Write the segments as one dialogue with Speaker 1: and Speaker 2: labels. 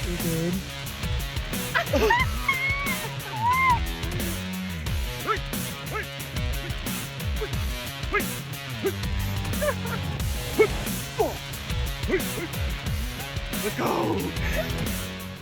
Speaker 1: Dude.
Speaker 2: Let's go!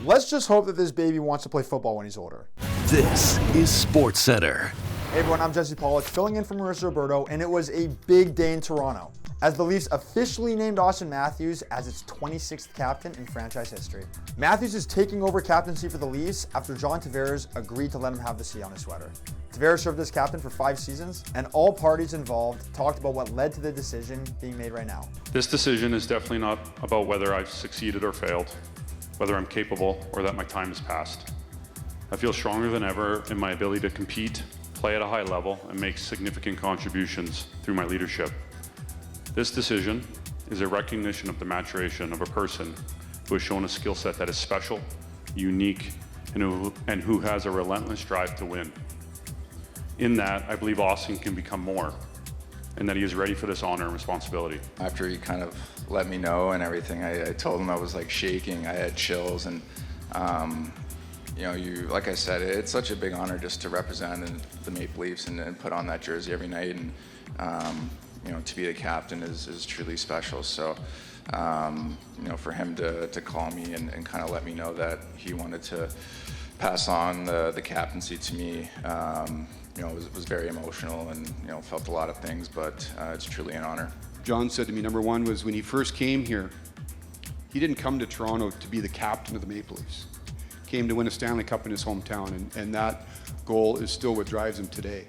Speaker 3: Let's just hope that this baby wants to play football when he's older.
Speaker 4: This is SportsCenter.
Speaker 3: Hey everyone, I'm Jesse Pollock, filling in for Marissa Roberto, and it was a big day in Toronto, as the Leafs officially named Auston Matthews as its 26th captain in franchise history. Matthews is taking over captaincy for the Leafs after John Tavares agreed to let him have the C on his sweater. Tavares served as captain for 5 seasons, and all parties involved talked about what led to the decision being made right now.
Speaker 5: This decision is definitely not about whether I've succeeded or failed, whether I'm capable or that my time has passed. I feel stronger than ever in my ability to compete, play at a high level, and make significant contributions through my leadership. This decision is a recognition of the maturation of a person who has shown a skill set that is special, unique, and who has a relentless drive to win. In that, I believe Auston can become more, and that he is ready for this honor and responsibility.
Speaker 6: After he kind of let me know and everything, I told him I was like shaking, I had chills, and like I said, it's such a big honor just to represent the Maple Leafs and put on that jersey every night, and to be the captain is truly special. So, for him to call me and kind of let me know that he wanted to pass on the captaincy to me, it was very emotional and, felt a lot of things, but it's truly an honor.
Speaker 2: John said to me, number one was when he first came here, he didn't come to Toronto to be the captain of the Maple Leafs. He came to win a Stanley Cup in his hometown, and that goal is still what drives him today.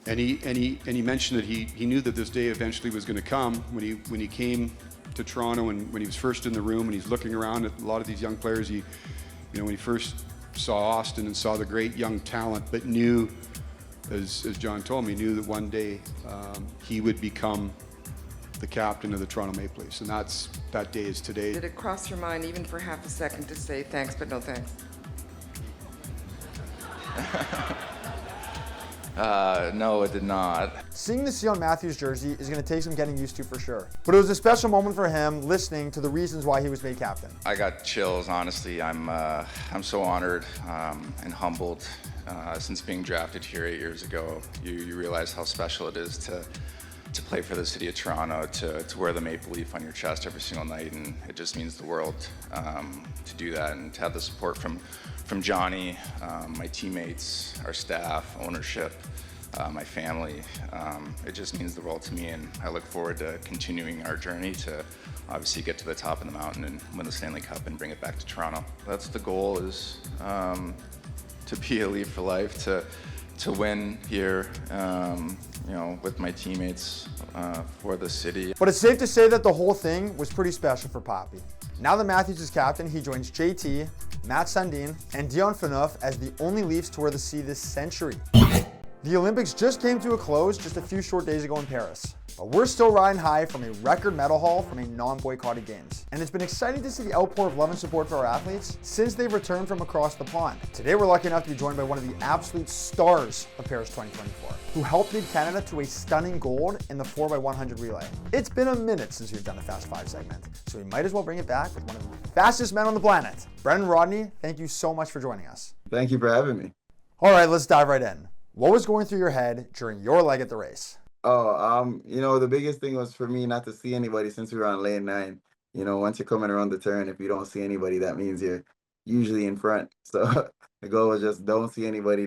Speaker 2: And he mentioned that he knew that this day eventually was going to come when he came to Toronto, and when he was first in the room and he's looking around at a lot of these young players. When he first saw Auston and saw the great young talent, but knew, as John told me, knew that one day he would become the captain of the Toronto Maple Leafs, and that day is today.
Speaker 7: Did it cross your mind even for half a second to say thanks but no thanks?
Speaker 6: No, it did not.
Speaker 3: Seeing the C on Matthews' jersey is going to take some getting used to for sure. But it was a special moment for him listening to the reasons why he was made captain.
Speaker 6: I got chills, honestly. I'm so honored and humbled. Since being drafted here 8 years ago, you realize how special it is to play for the city of Toronto, to wear the Maple Leaf on your chest every single night, and it just means the world to do that, and to have the support from Johnny, my teammates, our staff, ownership, my family. It just means the world to me, and I look forward to continuing our journey to obviously get to the top of the mountain and win the Stanley Cup and bring it back to Toronto. That's the goal, is to be a Leaf for life, to win here, with my teammates for the city.
Speaker 3: But it's safe to say that the whole thing was pretty special for Poppy. Now that Matthews is captain, he joins JT, Matt Sundin, and Dion Phaneuf as the only Leafs to wear the C this century. The Olympics just came to a close just a few short days ago in Paris. But we're still riding high from a record medal haul from a non-boycotted games. And it's been exciting to see the outpour of love and support for our athletes since they've returned from across the pond. Today we're lucky enough to be joined by one of the absolute stars of Paris 2024, who helped lead Canada to a stunning gold in the 4x100 relay. It's been a minute since we've done a Fast 5 segment, so we might as well bring it back with one of the fastest men on the planet. Brendon Rodney, thank you so much for joining us.
Speaker 8: Thank you for having me.
Speaker 3: All right, let's dive right in. What was going through your head during your leg at the race?
Speaker 8: The biggest thing was for me not to see anybody since we were on lane 9. Once you're coming around the turn, if you don't see anybody, that means you're usually in front. So the goal was just don't see anybody,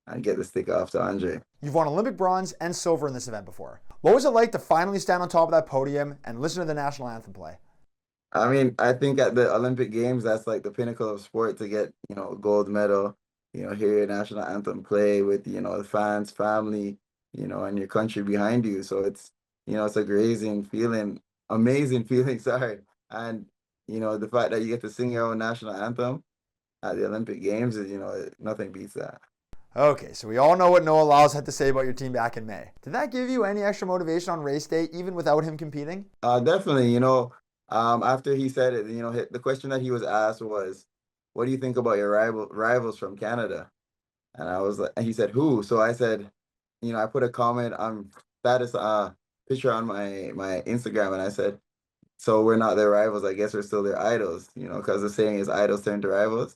Speaker 8: and get the stick off to Andre.
Speaker 3: You've won Olympic bronze and silver in this event before. What was it like to finally stand on top of that podium and listen to the national anthem play?
Speaker 8: I mean, I think at the Olympic Games, that's like the pinnacle of sport, to get, a gold medal, hear your national anthem play with, the fans, family, and your country behind you. So it's, it's a amazing feeling, sorry. And, the fact that you get to sing your own national anthem at the Olympic Games is, nothing beats that.
Speaker 3: Okay, so we all know what Noah Lyles had to say about your team back in May. Did that give you any extra motivation on race day, even without him competing?
Speaker 8: Definitely, after he said it, the question that he was asked was, what do you think about your rivals from Canada? And I was like, and he said, who? So I said, I put a comment on status picture on my Instagram, and I said, so we're not their rivals. I guess we're still their idols, because the saying is idols turn to rivals.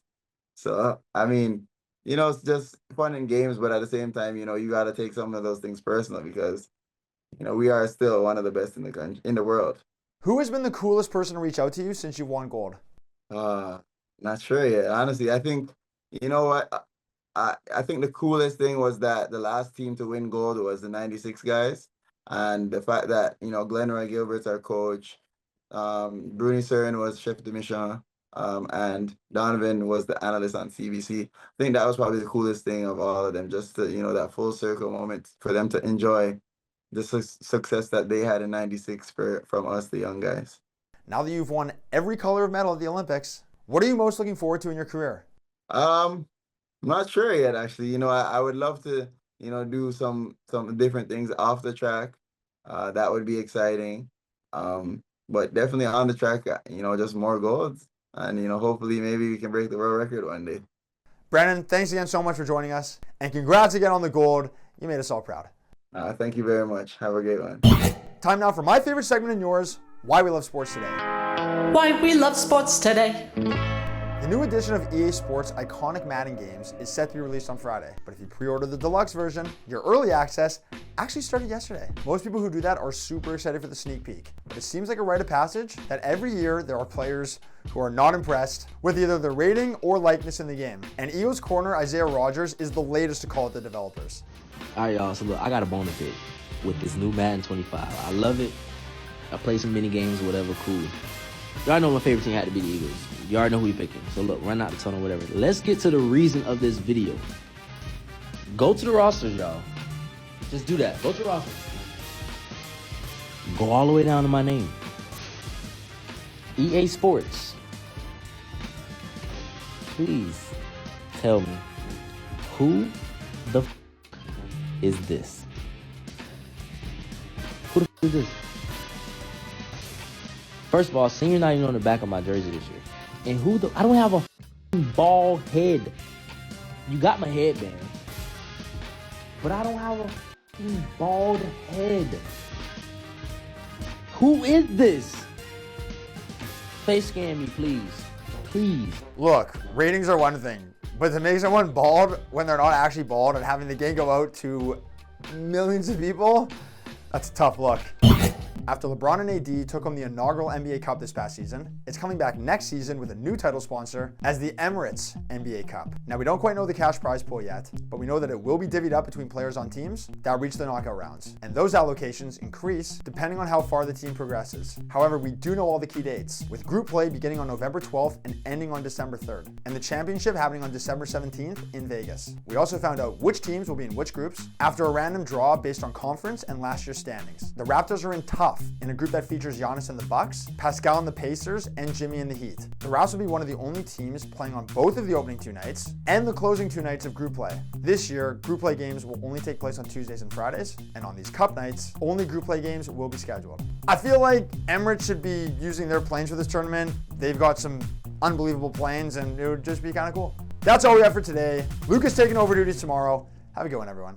Speaker 8: So, I mean, it's just fun in games, but at the same time, you got to take some of those things personal because, we are still one of the best in the country, in the world.
Speaker 3: Who has been the coolest person to reach out to you since you won gold?
Speaker 8: Not sure yet. Honestly, I think, you know what? I think the coolest thing was that the last team to win gold was the 96 guys. And the fact that, Glenroy Gilbert's our coach, Bruni Surin was chef de mission, and Donovan was the analyst on CBC. I think that was probably the coolest thing of all of them, just to, that full circle moment for them to enjoy the success that they had in 96 from us, the young guys.
Speaker 3: Now that you've won every color of medal at the Olympics, what are you most looking forward to in your career?
Speaker 8: I'm not sure yet, actually. I would love to, do some different things off the track. That would be exciting. But definitely on the track, just more golds. And, hopefully maybe we can break the world record one day.
Speaker 3: Brendon, thanks again so much for joining us. And congrats again on the gold. You made us all proud.
Speaker 8: Thank you very much. Have a great one.
Speaker 3: Time now for my favorite segment and yours, Why We Love Sports Today.
Speaker 1: Why we love sports today.
Speaker 3: The new edition of EA Sports' iconic Madden games is set to be released on Friday. But if you pre-order the deluxe version, your early access actually started yesterday. Most people who do that are super excited for the sneak peek. But it seems like a rite of passage that every year there are players who are not impressed with either their rating or likeness in the game. And Eagles corner Isaiah Rodgers is the latest to call it the developers.
Speaker 9: All right, y'all, so look, I got a bone to pick with this new Madden 25. I love it. I play some mini games, whatever, cool. Y'all know my favorite team had to be the Eagles. You already know who we picking. So look, run out the tunnel, whatever. Let's get to the reason of this video. Go to the rosters, y'all. Just do that. Go to the rosters. Go all the way down to my name. EA Sports. Please tell me, who the is this? Who the is this? First of all, senior not even on the back of my jersey this year. And I don't have a bald head. You got my headband. But I don't have a bald head. Who is this? Face scan me, please. Please.
Speaker 3: Look, ratings are one thing, but to make someone bald when they're not actually bald and having the game go out to millions of people, that's a tough look. After LeBron and AD took home the inaugural NBA Cup this past season, it's coming back next season with a new title sponsor as the Emirates NBA Cup. Now, we don't quite know the cash prize pool yet, but we know that it will be divvied up between players on teams that reach the knockout rounds. And those allocations increase depending on how far the team progresses. However, we do know all the key dates, with group play beginning on November 12th and ending on December 3rd, and the championship happening on December 17th in Vegas. We also found out which teams will be in which groups after a random draw based on conference and last year's standings. The Raptors are in tough, in a group that features Giannis and the Bucks, Pascal and the Pacers, and Jimmy and the Heat. The Raps will be one of the only teams playing on both of the opening 2 nights and the closing 2 nights of group play. This year, group play games will only take place on Tuesdays and Fridays, and on these cup nights, only group play games will be scheduled. I feel like Emirates should be using their planes for this tournament. They've got some unbelievable planes, and it would just be kind of cool. That's all we have for today. Luke is taking over duties tomorrow. Have a good one, everyone.